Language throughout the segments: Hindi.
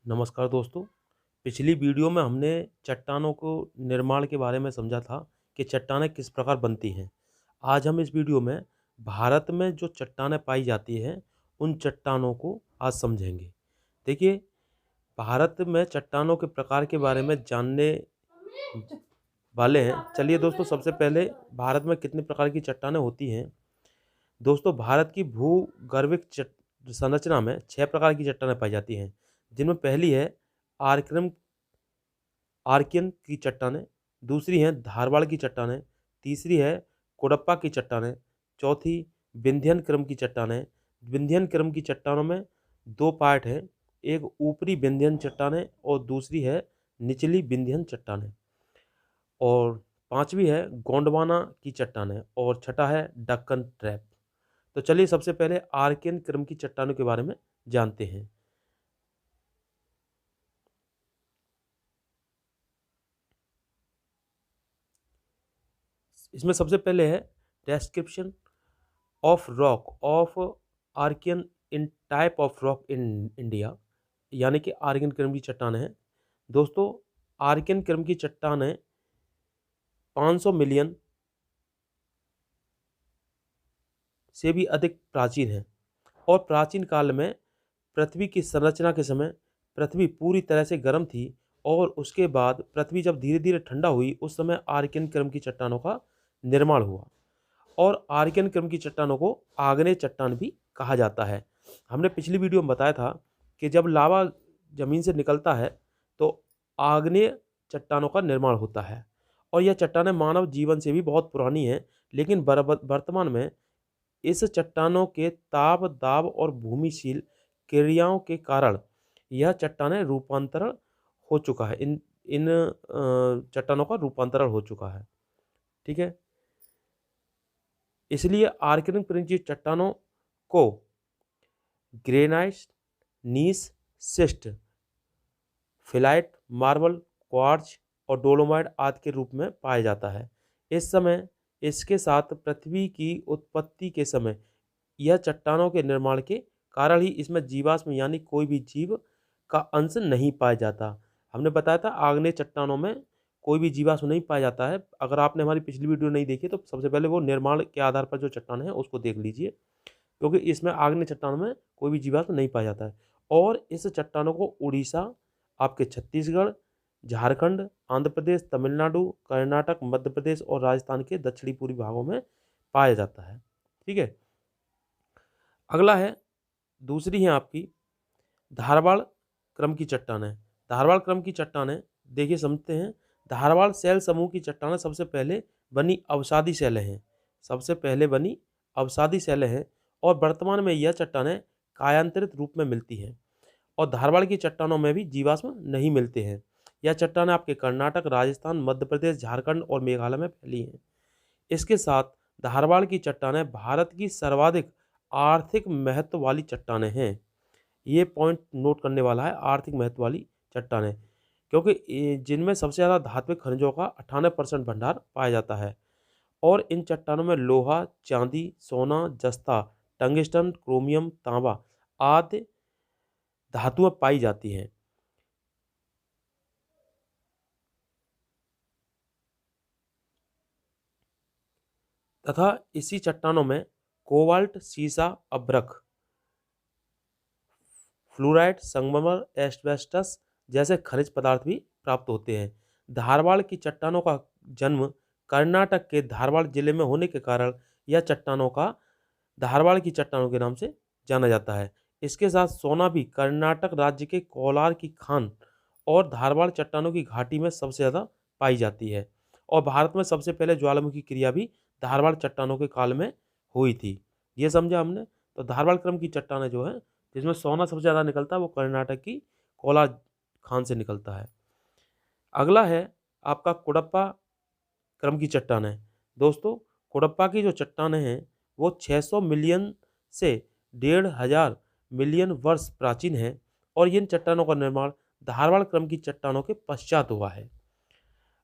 नमस्कार दोस्तों। पिछली वीडियो में हमने चट्टानों को निर्माण के बारे में समझा था कि चट्टानें किस प्रकार बनती हैं। आज हम इस वीडियो में भारत में जो चट्टानें पाई जाती हैं, उन चट्टानों को आज समझेंगे। देखिए, भारत में चट्टानों के प्रकार के बारे में जानने वाले हैं। चलिए दोस्तों, सबसे पहले भारत में कितने प्रकार की चट्टानें होती हैं। दोस्तों, भारत की भूगर्भिक संरचना में 6 प्रकार की चट्टानें पाई जाती हैं, जिनमें पहली है आर्कियन आर्कियन की चट्टानें, दूसरी है धारवाड़ की चट्टानें, तीसरी है कोडप्पा की चट्टानें, चौथी विंध्यन क्रम की चट्टानें। विंध्यन क्रम की चट्टानों में 2 पार्ट हैं, एक ऊपरी विंध्यन चट्टानें और दूसरी है निचली विंध्यन चट्टानें। और पांचवी है गोंडवाना की चट्टानें और छठा है डक्कन ट्रैप। तो चलिए सबसे पहले आर्कियन क्रम की चट्टानों के बारे में जानते हैं। इसमें सबसे पहले है description of rock of Archean in type of rock in India, यानी कि आर्कियन क्रम की चट्टान है। दोस्तों, आर्कियन क्रम की चट्टानें 500 मिलियन से भी अधिक प्राचीन है और प्राचीन काल में पृथ्वी की संरचना के समय पृथ्वी पूरी तरह से गर्म थी और उसके बाद पृथ्वी जब धीरे धीरे ठंडा हुई, उस समय आर्कियन क्रम की चट्टानों का निर्माण हुआ। और आर्कियन क्रम की चट्टानों को आग्नेय चट्टान भी कहा जाता है। हमने पिछली वीडियो में बताया था कि जब लावा जमीन से निकलता है तो आग्नेय चट्टानों का निर्माण होता है और यह चट्टानें मानव जीवन से भी बहुत पुरानी हैं, लेकिन वर्तमान में इस चट्टानों के ताप दाब और भूमिशील क्रियाओं के कारण यह चट्टानें रूपांतरण हो चुका है। इन इन चट्टानों का रूपांतरण हो चुका है। ठीक है, इसलिए आर्कियन क्रम की चट्टानों को ग्रेनाइट, नीस, सिस्ट, फिलाइट, मार्बल, क्वार्ट्ज और डोलोमाइट आदि के रूप में पाया जाता है। इस समय इसके साथ पृथ्वी की उत्पत्ति के समय यह चट्टानों के निर्माण के कारण ही इसमें जीवाश्म यानी कोई भी जीव का अंश नहीं पाया जाता। हमने बताया था आग्नेय चट्टानों में कोई भी जीवाश्म नहीं पाया जाता है। अगर आपने हमारी पिछली वीडियो नहीं देखी तो सबसे पहले वो निर्माण के आधार पर जो चट्टान है उसको देख लीजिए, क्योंकि इसमें आग्नेय चट्टानों में कोई भी जीवाश्म नहीं पाया जाता है। और इस चट्टानों को उड़ीसा, आपके छत्तीसगढ़, झारखंड, आंध्र प्रदेश, तमिलनाडु, कर्नाटक, मध्य प्रदेश और राजस्थान के दक्षिणी पूर्वी भागों में पाया जाता है। ठीक है, अगला है, दूसरी है आपकी धारवाड़ क्रम की चट्टानें। धारवाड़ क्रम की चट्टानें देखिए समझते हैं। धारवाड़ शैल समूह की चट्टानें सबसे पहले बनी अवसादी शैलें हैं। सबसे पहले बनी अवसादी शैलें हैं और वर्तमान में यह चट्टानें कायांतरित रूप में मिलती हैं और धारवाड़ की चट्टानों में भी जीवाश्म नहीं मिलते हैं। यह चट्टानें आपके कर्नाटक, राजस्थान, मध्य प्रदेश, झारखंड और मेघालय में फैली हैं। इसके साथ धारवाड़ की चट्टानें भारत की सर्वाधिक आर्थिक महत्व वाली चट्टानें हैं। ये पॉइंट नोट करने वाला है, आर्थिक महत्व वाली चट्टानें, क्योंकि जिनमें सबसे ज़्यादा धात्विक खनिजों का 98% भंडार पाया जाता है। और इन चट्टानों में लोहा, चांदी, सोना, जस्ता, टंगस्टन, क्रोमियम, तांबा आदि धातुएं पाई जाती हैं। तथा इसी चट्टानों में कोबाल्ट, सीसा, अभ्रक, फ्लोराइड, संगमरमर, एस्बेस्टस जैसे खनिज पदार्थ भी प्राप्त होते हैं। धारवाड़ की चट्टानों का जन्म कर्नाटक के धारवाड़ जिले में होने के कारण यह चट्टानों का धारवाड़ की चट्टानों के नाम से जाना जाता है। इसके साथ सोना भी कर्नाटक राज्य के कोलार की खान और धारवाड़ चट्टानों की घाटी में सबसे ज़्यादा पाई जाती है। और भारत में सबसे पहले ज्वालामुखी क्रिया भी धारवाड़ चट्टानों के काल में हुई थी। ये समझा हमने। तो धारवाड़ क्रम की चट्टानें जो है, जिसमें सोना सबसे ज़्यादा निकलता है, वो कर्नाटक की कोलार खान से निकलता है। अगला है आपका कुडप्पा क्रम की चट्टानें। दोस्तों, कुडप्पा की जो चट्टानें हैं वो 600 मिलियन से 1500 मिलियन वर्ष प्राचीन है और इन चट्टानों का निर्माण धारवाड़ क्रम की चट्टानों के पश्चात हुआ है।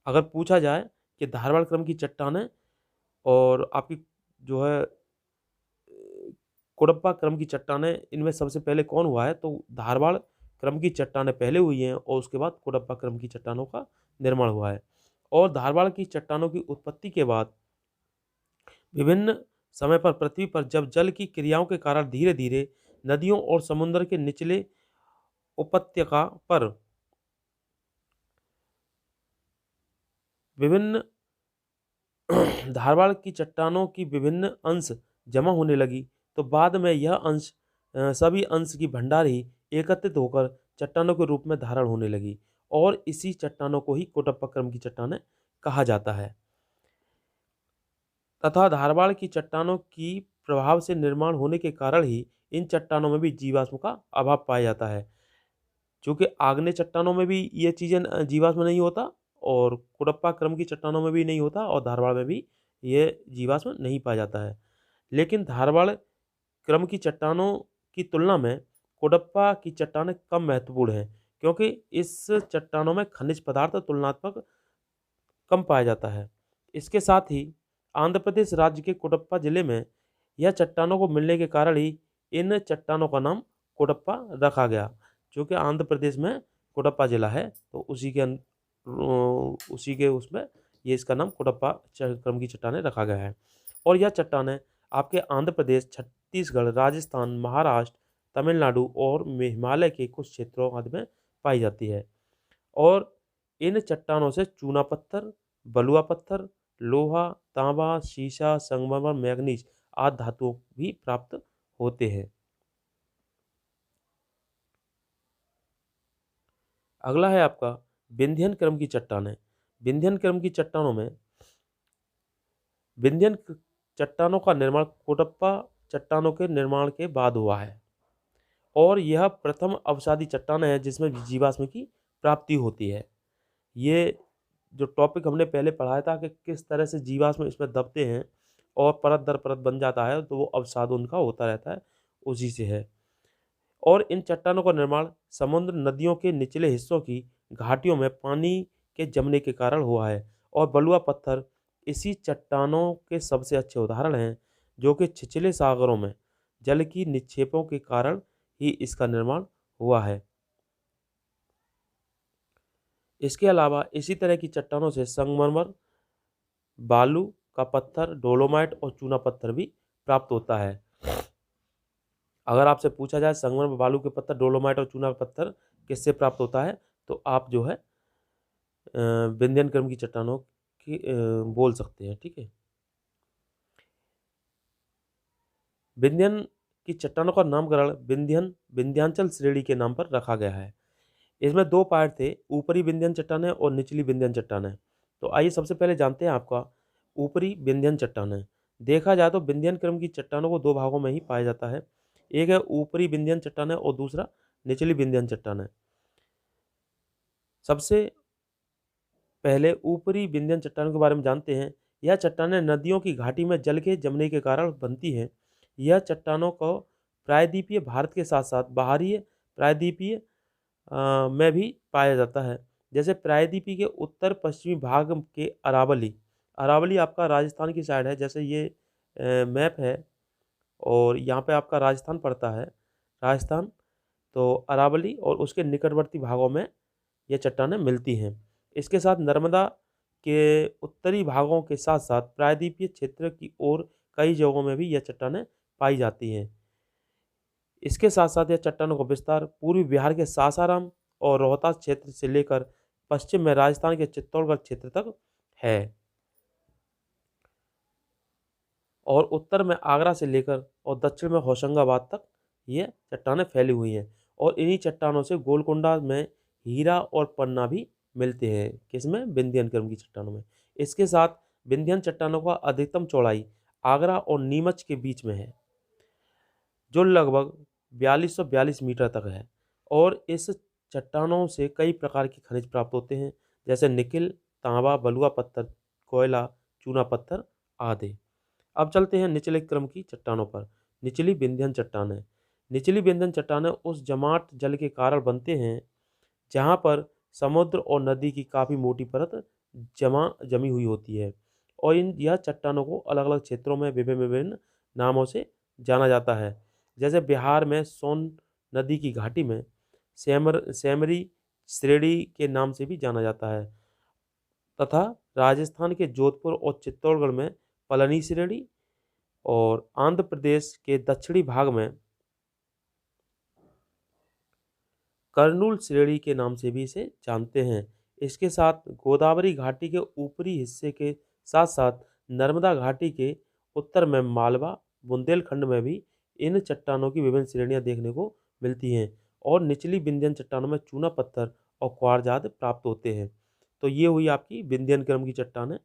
अगर पूछा जाए कि धारवाड़ क्रम की चट्टानें और आपकी जो है कुडप्पा क्रम की चट्टानें, इनमें सबसे पहले कौन हुआ है, तो धारवाड़ क्रम की चट्टानें पहले हुई हैं और उसके बाद कोडप्पा क्रम की चट्टानों का निर्माण हुआ है। और धारवाड़ की चट्टानों की उत्पत्ति के बाद विभिन्न समय पर पृथ्वी पर जब जल की क्रियाओं के कारण धीरे धीरे नदियों और समुद्र के निचले उपत्यका पर विभिन्न धारवाड़ की चट्टानों की विभिन्न अंश जमा होने लगी, तो बाद में यह अंश सभी अंश की भंडार ही एकत्रित होकर चट्टानों के रूप में धारण होने लगी और इसी चट्टानों को ही कोटप्पा क्रम की चट्टानें कहा जाता है। तथा धारवाड़ की चट्टानों की प्रभाव से निर्माण होने के कारण ही इन चट्टानों में भी जीवाश्म का अभाव पाया जाता है। चूँकि आग्नेय चट्टानों में भी ये चीज़ें जीवाश्म नहीं होता और कोडप्पा क्रम की चट्टानों में भी नहीं होता और धारवाड़ में भी ये जीवाश्म नहीं पाया जाता है। लेकिन धारवाड़ क्रम की चट्टानों की तुलना में कोडप्पा की चट्टानें कम महत्वपूर्ण हैं, क्योंकि इस चट्टानों में खनिज पदार्थ तुलनात्मक कम पाया जाता है। इसके साथ ही आंध्र प्रदेश राज्य के कोडप्पा जिले में यह चट्टानों को मिलने के कारण ही इन चट्टानों का नाम कोडप्पा रखा गया। जो कि आंध्र प्रदेश में कोडप्पा जिला है, तो उसी के उसमें ये इसका नाम कोडप्पा क्रम की चट्टानें रखा गया है। और यह चट्टानें आपके आंध्र प्रदेश, छत्तीसगढ़, राजस्थान, महाराष्ट्र, तमिलनाडु और हिमालय के कुछ क्षेत्रों आदि में पाई जाती है। और इन चट्टानों से चूना पत्थर, बलुआ पत्थर, लोहा, तांबा, शीशा, संगमरमर, मैग्नीज आदि धातुओं भी प्राप्त होते हैं। अगला है आपका विंध्यन क्रम की चट्टानें। विंध्यन क्रम की चट्टानों में विंध्यन चट्टानों का निर्माण कोटप्पा चट्टानों के निर्माण के बाद हुआ है और यह प्रथम अवसादी चट्टानें हैं जिसमें जीवाश्म की प्राप्ति होती है। ये जो टॉपिक हमने पहले पढ़ाया था कि किस तरह से जीवाश्म इसमें दबते हैं और परत दर परत बन जाता है, तो वो अवसाद उनका होता रहता है, उसी से है। और इन चट्टानों का निर्माण समुद्र, नदियों के निचले हिस्सों की घाटियों में पानी के जमने के कारण हुआ है और बलुआ पत्थर इसी चट्टानों के सबसे अच्छे उदाहरण हैं, जो कि छिछले सागरों में जल की निक्षेपों के कारण ही इसका निर्माण हुआ है। इसके अलावा इसी तरह की चट्टानों से संगमरमर, बालू का पत्थर, डोलोमाइट और चूना पत्थर भी प्राप्त होता है। अगर आपसे पूछा जाए संगमरमर, बालू के पत्थर, डोलोमाइट और चूना पत्थर किससे प्राप्त होता है, तो आप जो है विंध्यन क्रम की चट्टानों की बोल सकते हैं। ठीक है, विंध्यन की चट्टानों का नामकरण विंध्यांचल श्रेणी के नाम पर रखा गया है। इसमें दो पार्ट थे, ऊपरी विंध्यन चट्टानें और निचली विंध्यन चट्टानें। तो आइए सबसे पहले जानते हैं आपका ऊपरी विंध्यन चट्टानें। देखा जाए तो विंध्यन क्रम की चट्टानों को दो भागों में ही पाया जाता है, एक है ऊपरी विंध्यन चट्टानें और दूसरा निचली विंध्यन चट्टानें। सबसे पहले ऊपरी विंध्यन चट्टानों के बारे में जानते हैं। यह चट्टानें नदियों की घाटी में जल के जमने के कारण बनती हैं। यह चट्टानों को प्रायद्वीपीय भारत के साथ साथ बाहरी प्रायद्वीपीय में भी पाया जाता है। जैसे प्रायद्वीपीय के उत्तर पश्चिमी भाग के अरावली आपका राजस्थान की साइड है। जैसे ये मैप है और यहाँ पे आपका राजस्थान पड़ता है, राजस्थान, तो अरावली और उसके निकटवर्ती भागों में ये चट्टानें मिलती हैं। इसके साथ नर्मदा के उत्तरी भागों के साथ साथ प्रायद्वीपीय क्षेत्र की ओर कई जगहों में भी यह चट्टानें पाई जाती हैं। इसके साथ साथ यह चट्टानों का विस्तार पूर्वी बिहार के सासाराम और रोहतास क्षेत्र से लेकर पश्चिम में राजस्थान के चित्तौड़गढ़ क्षेत्र तक है और उत्तर में आगरा से लेकर और दक्षिण में होशंगाबाद तक ये चट्टानें फैली हुई हैं। और इन्हीं चट्टानों से गोलकुंडा में हीरा और पन्ना भी मिलते हैं। किसमें? विंध्यन क्रम की चट्टानों में। इसके साथ विंध्यन चट्टानों का अधिकतम चौड़ाई आगरा और नीमच के बीच में है, जो लगभग 4242 मीटर तक है। और इस चट्टानों से कई प्रकार के खनिज प्राप्त होते हैं, जैसे निकिल, तांबा, बलुआ पत्थर, कोयला, चूना पत्थर आदि। अब चलते हैं निचले क्रम की चट्टानों पर। निचली विंध्यन चट्टानें। निचली विंध्यन चट्टानें उस जमाट जल के कारण बनते हैं जहाँ पर समुद्र और नदी की काफ़ी मोटी परत जमी हुई होती है और यह चट्टानों को अलग अलग क्षेत्रों में विभिन्न विभिन्न नामों से जाना जाता है। जैसे बिहार में सोन नदी की घाटी में सेमरी श्रेणी के नाम से भी जाना जाता है, तथा राजस्थान के जोधपुर और चित्तौड़गढ़ में पलनी श्रेणी और आंध्र प्रदेश के दक्षिणी भाग में कर्नूल श्रेणी के नाम से भी इसे जानते हैं। इसके साथ गोदावरी घाटी के ऊपरी हिस्से के साथ साथ नर्मदा घाटी के उत्तर में मालवा, बुंदेलखंड में भी इन चट्टानों की विभिन्न श्रेणियां देखने को मिलती हैं और निचली विंध्यन चट्टानों में चूना पत्थर और क्वार्ज आदि प्राप्त होते हैं। तो ये हुई आपकी विंध्यन क्रम की चट्टानें।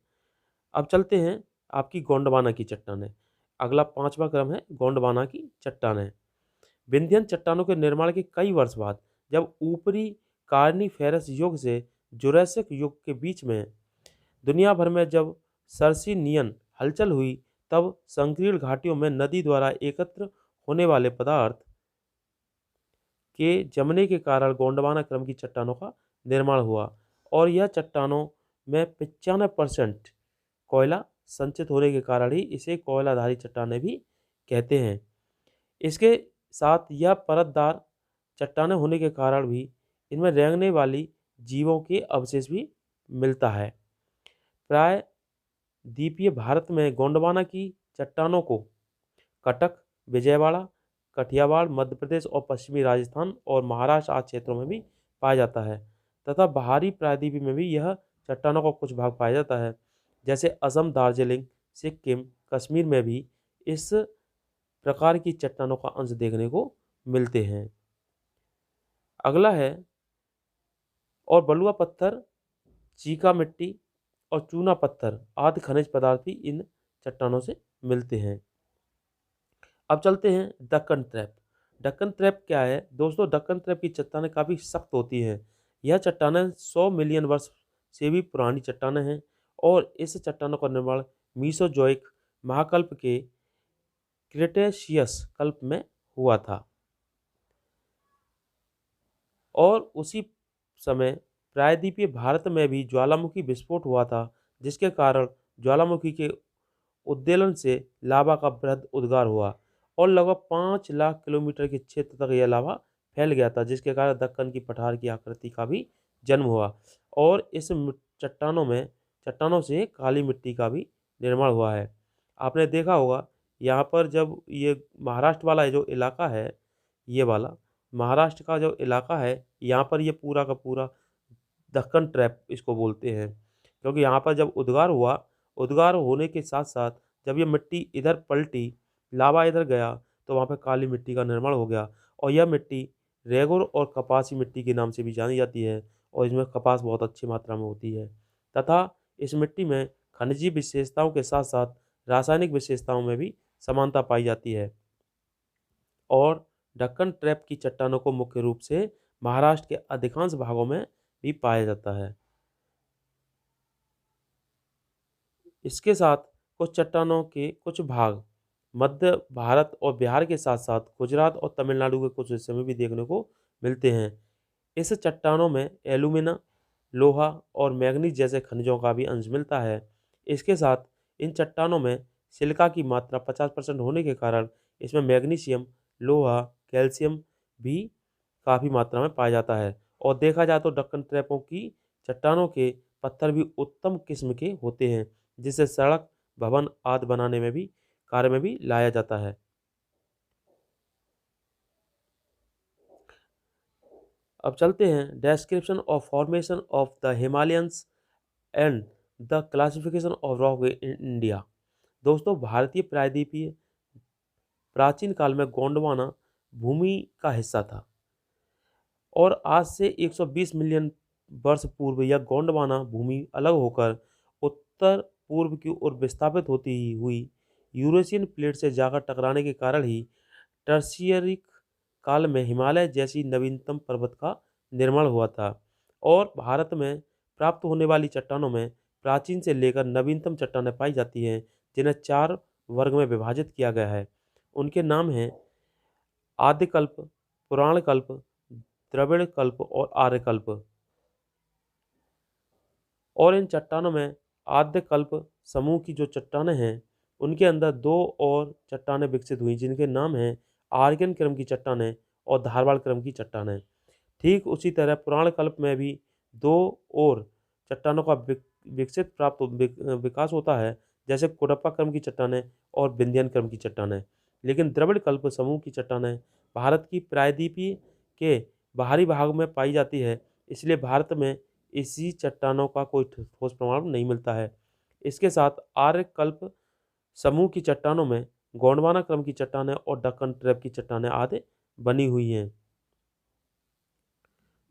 अब चलते हैं आपकी गोंडवाना की चट्टानें। अगला 5वां क्रम है गोंडवाना की चट्टानें। विंध्यन चट्टानों के निर्माण के कई वर्ष बाद जब ऊपरी कार्निफेरस युग से जुरैसिक युग के बीच में दुनिया भर में जब सर्सिनियन हलचल हुई, तब संकीर्ण घाटियों में नदी द्वारा एकत्र होने वाले पदार्थ के जमने के कारण गोंडवाना क्रम की चट्टानों का निर्माण हुआ और यह चट्टानों में 95% कोयला संचित होने के कारण ही इसे कोयलाधारी चट्टानें भी कहते हैं। इसके साथ यह परतदार चट्टानें होने के कारण भी इनमें रेंगने वाली जीवों के अवशेष भी मिलता है। प्राय द्वीपीय भारत में गोंडवाना की चट्टानों को कटक, विजयवाड़ा, कठियावाड़, मध्य प्रदेश और पश्चिमी राजस्थान और महाराष्ट्र आदि क्षेत्रों में भी पाया जाता है तथा बाहरी प्रायद्वीप में भी यह चट्टानों का कुछ भाग पाया जाता है, जैसे असम, दार्जिलिंग, सिक्किम, कश्मीर में भी इस प्रकार की चट्टानों का अंश देखने को मिलते हैं। अगला है और बलुआ पत्थर, चीका मिट्टी और चूना पत्थर आदि खनिज पदार्थ भी इन चट्टानों से मिलते हैं। अब चलते हैं दक्कन ट्रैप। दक्कन ट्रैप क्या है दोस्तों? दक्कन ट्रैप की चट्टानें काफ़ी सख्त होती हैं। यह चट्टानें 100 मिलियन वर्ष से भी पुरानी चट्टानें हैं और इस चट्टानों का निर्माण मीसोजोइक महाकल्प के क्रेटेशियस कल्प में हुआ था और उसी समय प्रायद्वीपीय भारत में भी ज्वालामुखी विस्फोट हुआ था, जिसके कारण ज्वालामुखी के उद्वेलन से लावा का बृहद उद्गार हुआ और लगभग 5 लाख किलोमीटर के क्षेत्र तक यह लावा फैल गया था, जिसके कारण दक्कन की पठार की आकृति का भी जन्म हुआ और इस चट्टानों से काली मिट्टी का भी निर्माण हुआ है। आपने देखा होगा यहाँ पर जब ये महाराष्ट्र वाला जो इलाका है, ये वाला महाराष्ट्र का जो इलाका है, यहाँ पर ये पूरा का पूरा दक्कन ट्रैप इसको बोलते हैं, क्योंकि यहाँ पर जब उद्गार हुआ, उद्गार होने के साथ साथ जब ये मिट्टी इधर पलटी, लावा इधर गया, तो वहाँ पर काली मिट्टी का निर्माण हो गया और यह मिट्टी रेगुर और कपासी मिट्टी के नाम से भी जानी जाती है और इसमें कपास बहुत अच्छी मात्रा में होती है तथा इस मिट्टी में खनिजीय विशेषताओं के साथ साथ रासायनिक विशेषताओं में भी समानता पाई जाती है और दक्कन ट्रैप की चट्टानों को मुख्य रूप से महाराष्ट्र के अधिकांश भागों में भी पाया जाता है। इसके साथ कुछ चट्टानों के कुछ भाग मध्य भारत और बिहार के साथ साथ गुजरात और तमिलनाडु के कुछ हिस्से में भी देखने को मिलते हैं। इस चट्टानों में एल्यूमिना, लोहा और मैग्नीज जैसे खनिजों का भी अंश मिलता है। इसके साथ इन चट्टानों में सिलिका की मात्रा 50% होने के कारण इसमें मैग्नीशियम, लोहा, कैल्शियम भी काफ़ी मात्रा में पाया जाता है और देखा जाए तो दक्कन ट्रैपों की चट्टानों के पत्थर भी उत्तम किस्म के होते हैं, जिसे सड़क, भवन आदि बनाने में भी कार्य में भी लाया जाता है। अब चलते हैं description of formation of the Himalayans and the classification of rock in India. दोस्तों, भारतीय प्रायद्वीपीय प्राचीन काल में गोंडवाना भूमि का हिस्सा था और आज से 120 मिलियन वर्ष पूर्व यह गोंडवाना भूमि अलग होकर उत्तर पूर्व की ओर विस्थापित होती हुई यूरेशियन प्लेट से जाकर टकराने के कारण ही टर्शियरी काल में हिमालय जैसी नवीनतम पर्वत का निर्माण हुआ था और भारत में प्राप्त होने वाली चट्टानों में प्राचीन से लेकर नवीनतम चट्टानें पाई जाती हैं, जिन्हें 4 वर्ग में विभाजित किया गया है। उनके नाम हैं आद्यकल्प, पुराणकल्प, द्रविड़ कल्प और आर्यकल्प। और इन चट्टानों में आद्यकल्प समूह की जो चट्टानें हैं, उनके अंदर 2 और चट्टानें विकसित हुई, जिनके नाम हैं आर्यन क्रम की चट्टानें और धारवाड़ क्रम की चट्टानें। ठीक उसी तरह पुराणकल्प में भी दो और चट्टानों का विकसित प्राप्त विकास होता है, जैसे कुडप्पा क्रम की चट्टानें और विंध्यन क्रम की चट्टानें। लेकिन द्रविड़ कल्प समूह की चट्टानें भारत की प्रायद्वीपीय के बाहरी भाग में पाई जाती है, इसलिए भारत में इसी चट्टानों का कोई ठोस प्रमाण नहीं मिलता है। इसके साथ आर्य कल्प समूह की चट्टानों में गोंडवाना क्रम की चट्टानें और दक्कन ट्रैप की चट्टानें आदि बनी हुई हैं।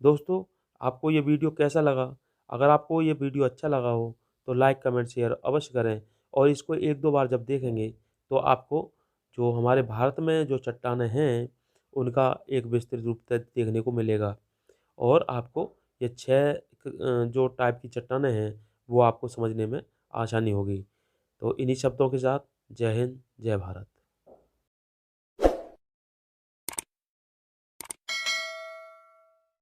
दोस्तों, आपको ये वीडियो कैसा लगा? अगर आपको ये वीडियो अच्छा लगा हो तो लाइक, कमेंट, शेयर अवश्य करें और इसको 1-2 बार जब देखेंगे तो आपको जो हमारे भारत में जो चट्टानें हैं, उनका एक विस्तृत रूप देखने को मिलेगा और आपको ये 6 जो टाइप की चट्टानें हैं, वो आपको समझने में आसानी होगी। तो इन्हीं शब्दों के साथ जय हिंद, जय भारत।